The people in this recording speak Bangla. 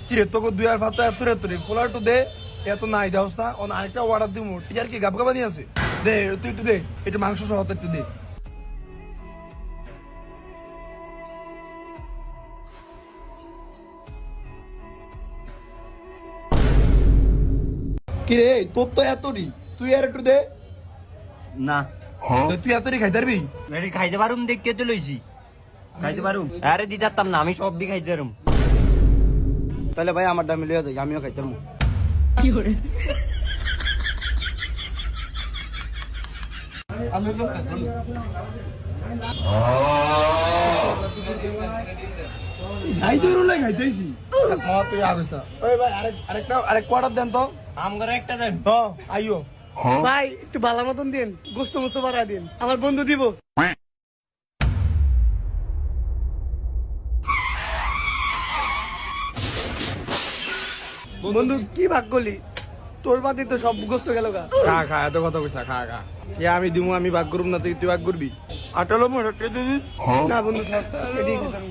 কিরে তোকে 2 আর 7 এত পোলা একটু দে এত নাই দেওস না আরেকটা অর্ডার দিব টিচার কি গাবগাবা নিয়ে আছে দে তুই একটু দে একটু মাংস সহ একটু দে কিরে তোর তো এতরি তুই আর একটু দে না তুই এতরি খাইতে পারবি এটি খাইতে পারুম দেখতে তো লইছি খাইতে পারুম আরে দিতাম না আমি সব দি খাইতে পারুম তাহলে ভাই আমার দামি লিয়ে যাই আমিও খাইতে পারবো আমি তো খাইতে পারবো খাইতে রুলে খাইতেছি মা তুই আবিস না ওই ভাই আরেক কোয়ার্টার দেন তো আম করে একটা দেন তো আইও ভাই একটু ভালো মতন দিন গোস্ত মোস্ত বাড়া দিন আমার বন্ধু দিব বন্ধু কি ভাগ করলি তোর বাদে তো সব গোস্ত গেল গা খা এত কথা কইস না খা আমি দিমু আমি ভাগ করব না তুই ভাগ করবি আটালো মোটা দিস না বন্ধু থাক এটাই খেতাম।